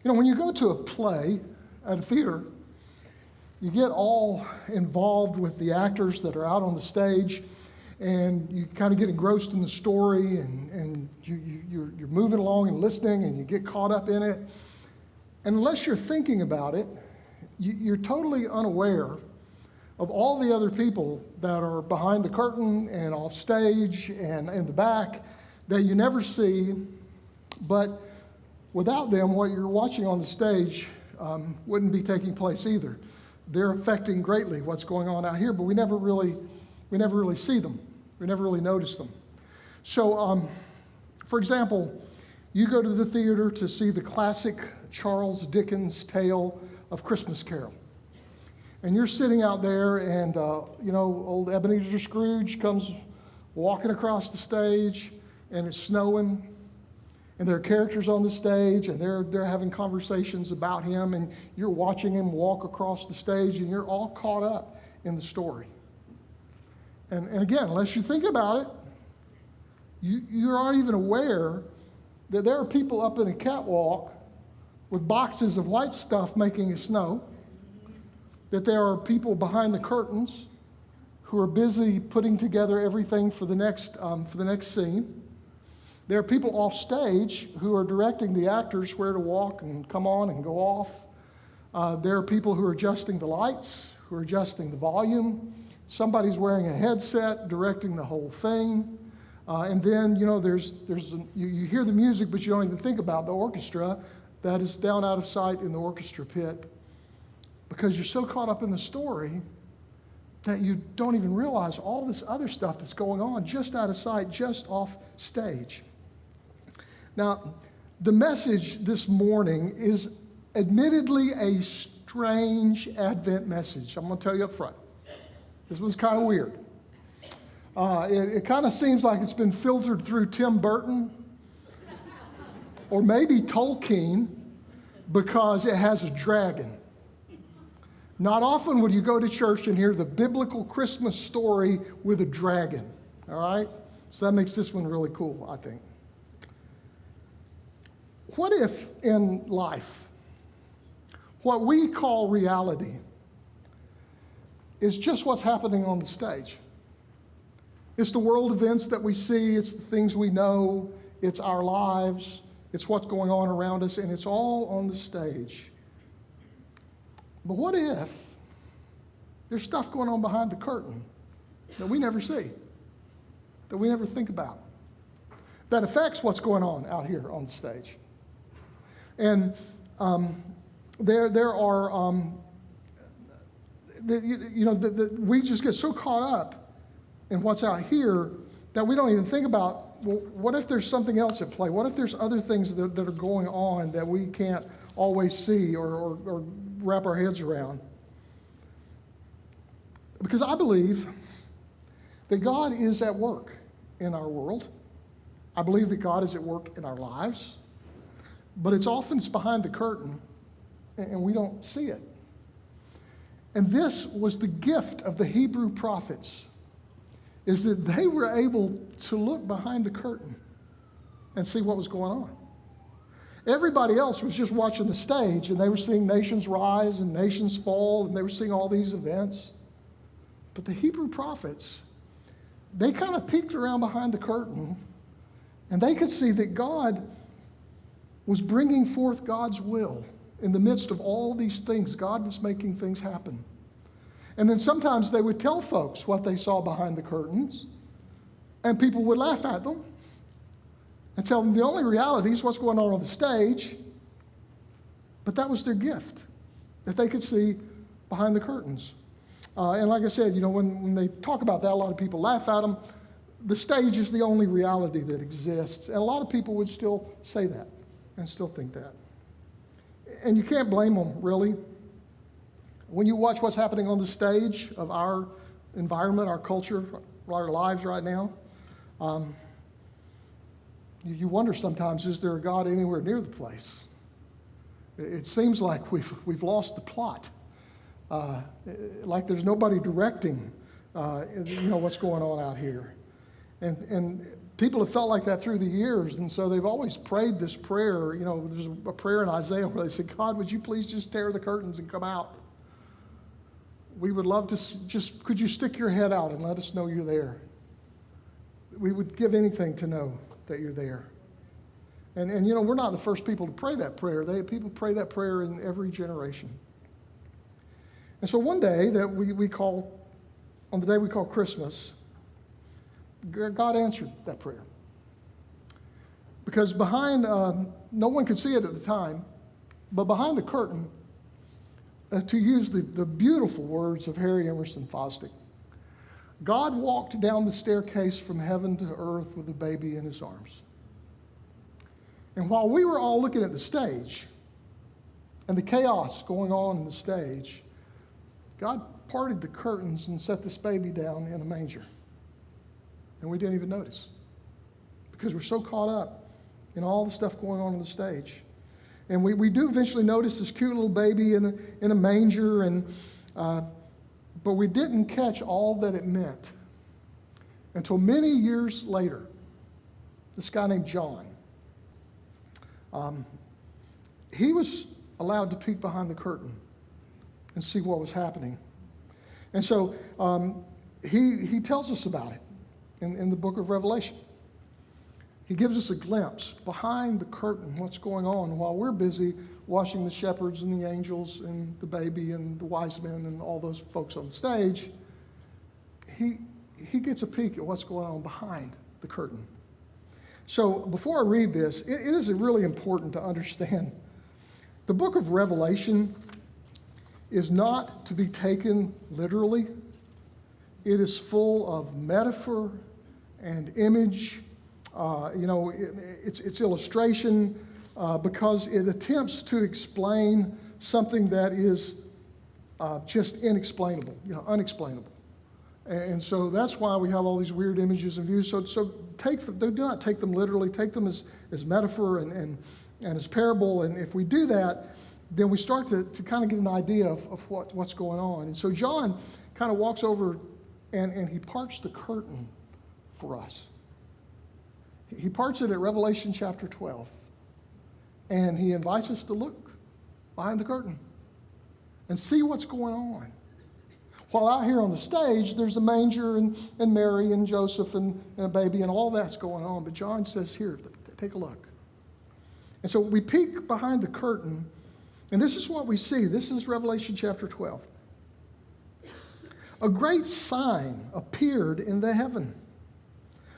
You know, when you go to a play at a theater, you get all involved with the actors that are out on the stage, and you kind of get engrossed in the story, and you're moving along and listening, and you get caught up in it. And unless you're thinking about it, you're totally unaware of all the other people that are behind the curtain and off stage and in the back that you never see. But without them, what you're watching on the stage wouldn't be taking place either. They're affecting greatly what's going on out here, but we never really see them. We never really notice them. So, for example, you go to the theater to see the classic Charles Dickens tale of Christmas Carol. And you're sitting out there, and old Ebenezer Scrooge comes walking across the stage, and it's snowing, and there are characters on the stage, and they're having conversations about him, and you're watching him walk across the stage, and you're all caught up in the story. And again, unless you think about it, you aren't even aware that there are people up in a catwalk with boxes of white stuff making it snow, that there are people behind the curtains who are busy putting together everything for the next scene. There are people off stage who are directing the actors where to walk and come on and go off. There are people who are adjusting the lights, who are adjusting the volume. Somebody's wearing a headset, directing the whole thing. And then, you hear the music, but you don't even think about the orchestra that is down out of sight in the orchestra pit, because you're so caught up in the story that you don't even realize all this other stuff that's going on just out of sight, just off stage. Now, the message this morning is admittedly a strange Advent message. I'm going to tell you up front. This was kind of weird. It kind of seems like it's been filtered through Tim Burton or maybe Tolkien, because it has a dragon. Not often would you go to church and hear the biblical Christmas story with a dragon, all right? So that makes this one really cool, I think. What if in life, what we call reality is just what's happening on the stage? It's the world events that we see, it's the things we know, it's our lives, it's what's going on around us, and it's all on the stage. But what if there's stuff going on behind the curtain that we never see, that we never think about, that affects what's going on out here on the stage? And there are, we just get so caught up in what's out here that we don't even think about, well, what if there's something else at play? What if there's other things that are going on that we can't always see or wrap our heads around? Because I believe that God is at work in our world. I believe that God is at work in our lives. But it's often behind the curtain, and we don't see it. And this was the gift of the Hebrew prophets, is that they were able to look behind the curtain and see what was going on. Everybody else was just watching the stage, and they were seeing nations rise and nations fall, and they were seeing all these events. But the Hebrew prophets, they kind of peeked around behind the curtain, and they could see that God was bringing forth God's will. In the midst of all these things, God was making things happen. And then sometimes they would tell folks what they saw behind the curtains, and people would laugh at them and tell them the only reality is what's going on the stage. But that was their gift, that they could see behind the curtains. And like I said, when they talk about that, a lot of people laugh at them. The stage is the only reality that exists. And a lot of people would still say that and still think that. And you can't blame them, really. When you watch what's happening on the stage of our environment, our culture, our lives right now, you wonder sometimes, is there a God anywhere near the place? It seems like we've lost the plot. Like there's nobody directing, what's going on out here. And people have felt like that through the years, and so they've always prayed this prayer. You know, there's a prayer in Isaiah where they say, God, would you please just tear the curtains and come out? We would love to just, could you stick your head out and let us know you're there? We would give anything to know that you're there. And you know, we're not the first people to pray that prayer. People pray that prayer in every generation. And so one day that we call, on the day we call Christmas, God answered that prayer. Because behind, no one could see it at the time, but behind the curtain, to use the beautiful words of Harry Emerson Fosdick, God walked down the staircase from heaven to earth with a baby in his arms. And while we were all looking at the stage and the chaos going on in the stage, God parted the curtains and set this baby down in a manger. And we didn't even notice because we're so caught up in all the stuff going on the stage. And we do eventually notice this cute little baby in a manger, but we didn't catch all that it meant until many years later. This guy named John, he was allowed to peek behind the curtain and see what was happening. And so he tells us about it in the book of Revelation. He gives us a glimpse behind the curtain, what's going on, while we're busy watching the shepherds and the angels and the baby and the wise men and all those folks on the stage. He gets a peek at what's going on behind the curtain. So before I read this, it is really important to understand the book of Revelation is not to be taken literally. It is full of metaphor and image. It's illustration because it attempts to explain something that is just inexplainable, unexplainable. And so that's why we have all these weird images and views. So do not take them literally. Take them as metaphor and as parable. And if we do that, then we start to kind of get an idea of what's going on. And so John kind of walks over and he parts the curtain for us. He parts it at Revelation chapter 12. And he invites us to look behind the curtain and see what's going on. While out here on the stage, there's a manger and Mary and Joseph and a baby and all that's going on. But John says, here, take a look. And so we peek behind the curtain, and this is what we see. This is Revelation chapter 12. A great sign appeared in the heaven.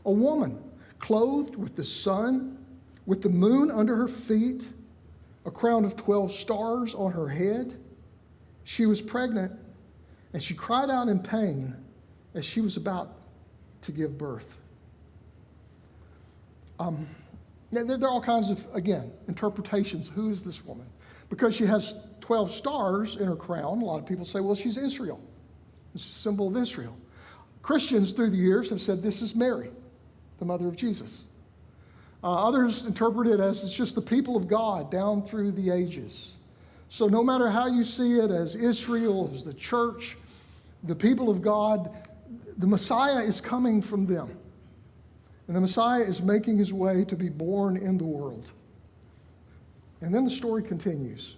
A woman clothed with the sun, with the moon under her feet, a crown of 12 stars on her head. She was pregnant, and she cried out in pain as she was about to give birth. There are all kinds of, again, interpretations. Who is this woman? Because she has 12 stars in her crown, a lot of people say, well, she's Israel. It's a symbol of Israel. Christians through the years have said this is Mary, the mother of Jesus. Others interpret it as it's just the people of God down through the ages. So no matter how you see it, as Israel, as the church, the people of God, the Messiah is coming from them. And the Messiah is making his way to be born in the world. And then the story continues.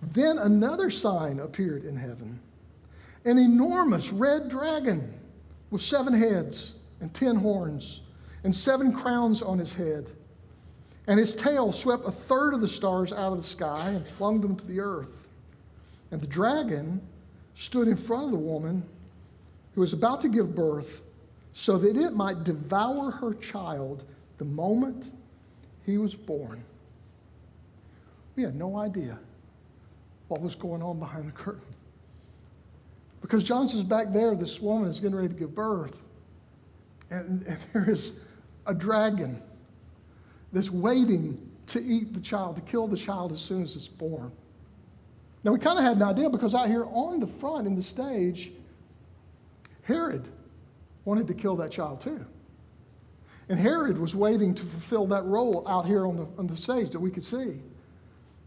Then another sign appeared in heaven. An enormous red dragon with 7 heads and 10 horns and 7 crowns on his head. And his tail swept 1/3 of the stars out of the sky and flung them to the earth. And the dragon stood in front of the woman who was about to give birth so that it might devour her child the moment he was born. We had no idea what was going on behind the curtain. Because John says back there, this woman is getting ready to give birth. And there is a dragon that's waiting to eat the child, to kill the child as soon as it's born. Now, we kind of had an idea because out here on the front in the stage, Herod wanted to kill that child too. And Herod was waiting to fulfill that role out here on the stage that we could see.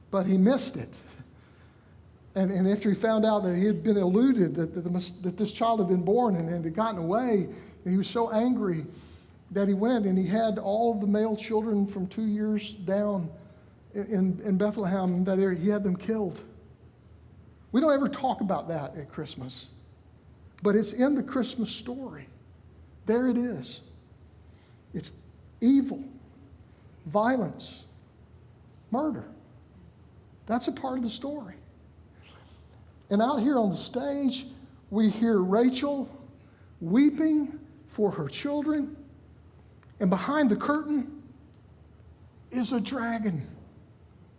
But he missed it. And after he found out that he had been eluded, that this child had been born and had gotten away, he was so angry that he went and he had all of the male children from 2 years down in Bethlehem, that area, he had them killed. We don't ever talk about that at Christmas, but it's in the Christmas story. There it is. It's evil, violence, murder. That's a part of the story. And out here on the stage, we hear Rachel weeping for her children, and behind the curtain is a dragon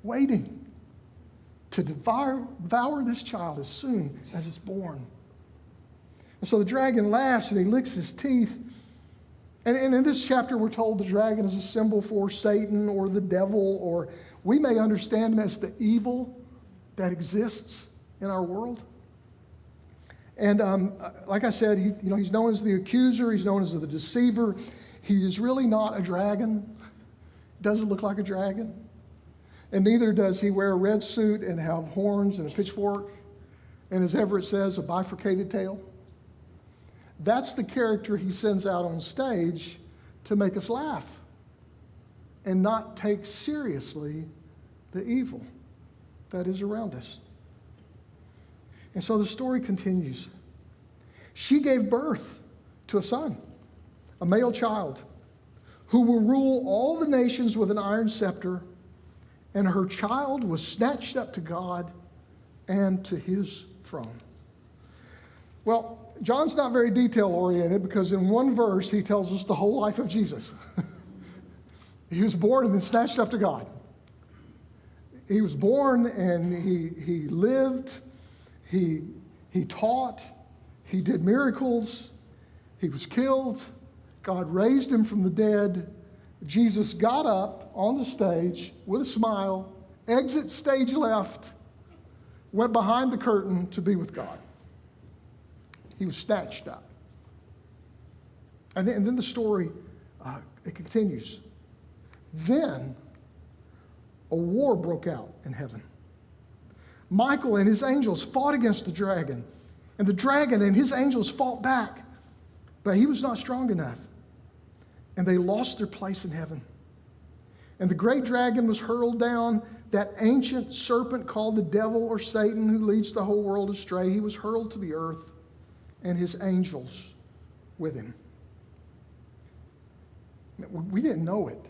waiting to devour this child as soon as it's born. And so the dragon laughs and he licks his teeth. And in this chapter, we're told the dragon is a symbol for Satan or the devil, or we may understand him as the evil that in our world. And like I said, he's known as the accuser. He's known as the deceiver. He is really not a dragon. Doesn't look like a dragon. And neither does he wear a red suit and have horns and a pitchfork, and as Everett says, a bifurcated tail. That's the character he sends out on stage to make us laugh and not take seriously the evil that is around us. And so the story continues. She gave birth to a son, a male child, who will rule all the nations with an iron scepter, and her child was snatched up to God and to his throne. Well, John's not very detail-oriented because in one verse he tells us the whole life of Jesus. He was born and then snatched up to God. He was born and he lived, he taught, he did miracles, he was killed, God raised him from the dead. Jesus got up on the stage with a smile, exit stage left, went behind the curtain to be with God. He was snatched up. And then the story, it continues. Then a war broke out in heaven. Michael and his angels fought against the dragon, and the dragon and his angels fought back, but he was not strong enough, and they lost their place in heaven. And the great dragon was hurled down, that ancient serpent called the devil or Satan, who leads the whole world astray. He was hurled to the earth, and his angels with him. We didn't know it.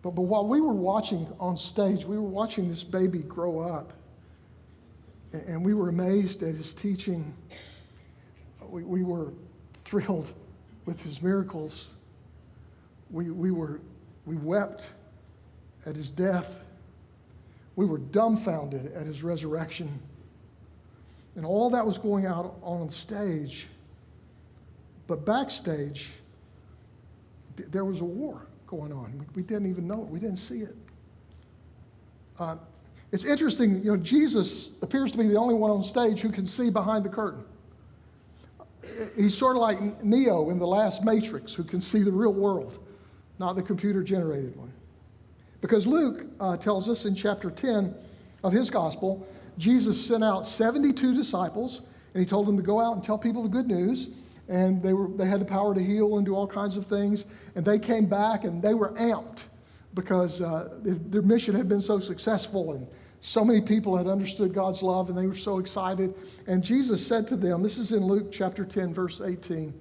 But while we were watching on stage, we were watching this baby grow up. And we were amazed at his teaching. We were thrilled with his miracles. We wept at his death. We were dumbfounded at his resurrection. And all that was going out on the stage. But backstage, there was a war going on. We didn't even know it. We didn't see it. It's interesting, Jesus appears to be the only one on stage who can see behind the curtain. He's sort of like Neo in the last Matrix, who can see the real world, not the computer-generated one. Because Luke tells us in chapter 10 of his gospel, Jesus sent out 72 disciples, and he told them to go out and tell people the good news. And they had the power to heal and do all kinds of things. And they came back, and they were amped because their mission had been so successful, and so many people had understood God's love, and they were so excited. And Jesus said to them, this is in Luke chapter 10, verse 18.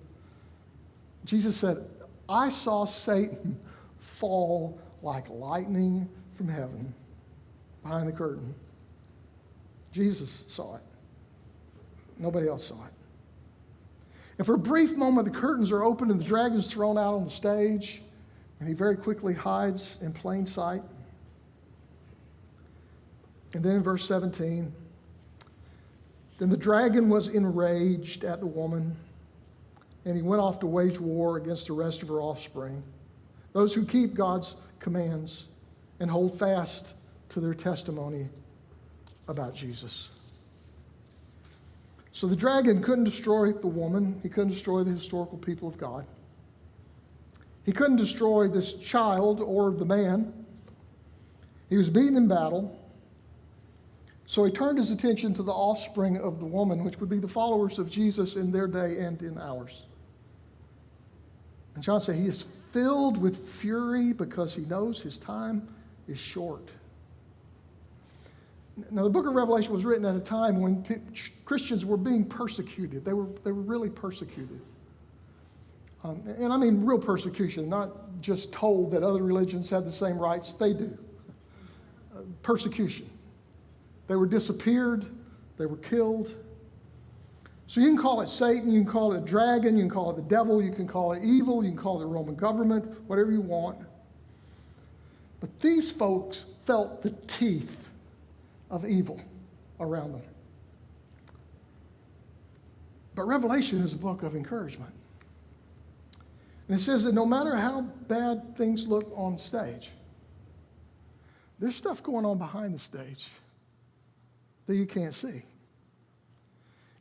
Jesus said, I saw Satan fall like lightning from heaven behind the curtain. Jesus saw it. Nobody else saw it. And for a brief moment, the curtains are opened and the dragon's thrown out on the stage, and he very quickly hides in plain sight. And then in verse 17, then the dragon was enraged at the woman, and he went off to wage war against the rest of her offspring, those who keep God's commands and hold fast to their testimony about Jesus. So the dragon couldn't destroy the woman. He couldn't destroy the historical people of God. He couldn't destroy this child or the man. He was beaten in battle. So he turned his attention to the offspring of the woman, which would be the followers of Jesus in their day and in ours. And John said he is filled with fury because he knows his time is short. Now, the book of Revelation was written at a time when Christians were being persecuted. They were really persecuted. And I mean real persecution, not just told that other religions have the same rights. They do. Persecution. They were disappeared. They were killed. So you can call it Satan, you can call it a dragon, you can call it the devil, you can call it evil, you can call it the Roman government, whatever you want. But these folks felt the teeth of evil around them. But Revelation is a book of encouragement. And it says that no matter how bad things look on stage, there's stuff going on behind the stage that you can't see.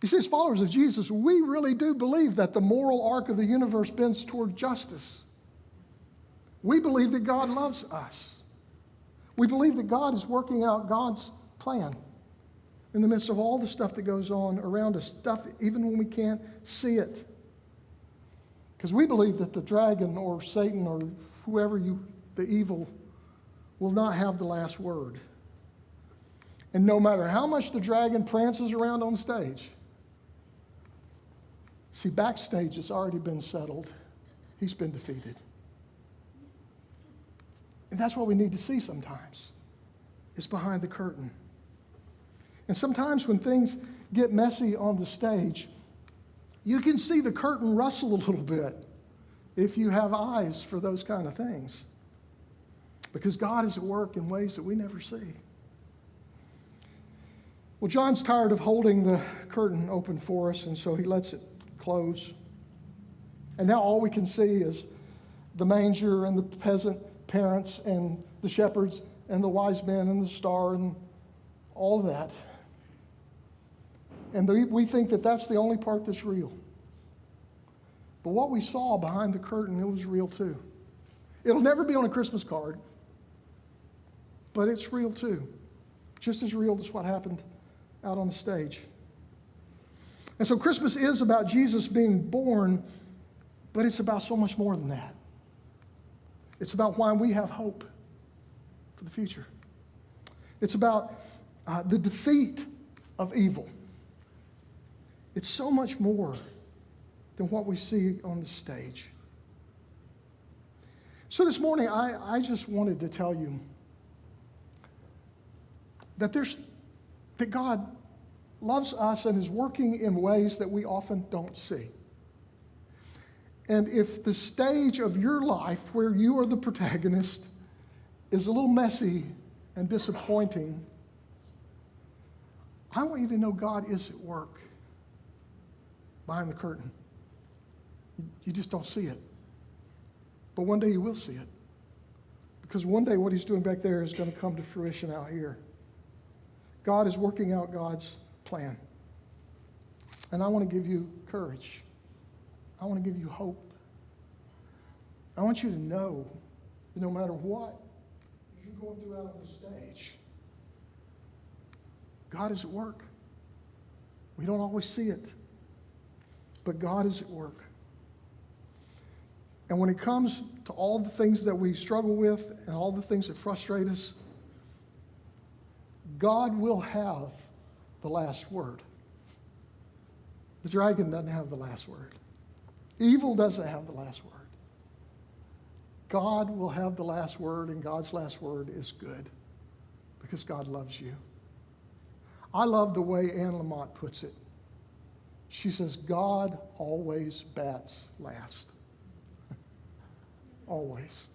You see, as followers of Jesus, we really do believe that the moral arc of the universe bends toward justice. We believe that God loves us. We believe that God is working out God's plan in the midst of all the stuff that goes on around us, stuff even when we can't see it. Because we believe that the dragon or Satan or whoever the evil, will not have the last word. And no matter how much the dragon prances around on stage, see, backstage it's already been settled. He's been defeated. And that's what we need to see sometimes. It's behind the curtain. And sometimes when things get messy on the stage, you can see the curtain rustle a little bit if you have eyes for those kind of things. Because God is at work in ways that we never see. Well, John's tired of holding the curtain open for us, and so he lets it close. And now all we can see is the manger and the peasant parents and the shepherds and the wise men and the star and all that. And we think that that's the only part that's real. But what we saw behind the curtain, it was real too. It'll never be on a Christmas card, but it's real too. Just as real as what happened out on the stage. And so Christmas is about Jesus being born, but it's about so much more than that. It's about why we have hope for the future. It's about the defeat of evil. It's so much more than what we see on the stage. So this morning, I just wanted to tell you that God loves us and is working in ways that we often don't see. And if the stage of your life where you are the protagonist is a little messy and disappointing, I want you to know God is at work behind the curtain. You just don't see it. But one day you will see it. Because one day what he's doing back there is going to come to fruition out here. God is working out God's plan. And I want to give you courage. I want to give you hope. I want you to know that no matter what you're going through out on the stage, God is at work. We don't always see it, but God is at work. And when it comes to all the things that we struggle with and all the things that frustrate us, God will have the last word. The dragon doesn't have the last word. Evil doesn't have the last word. God will have the last word, and God's last word is good because God loves you. I love the way Anne Lamott puts it. She says, God always bats last. Always.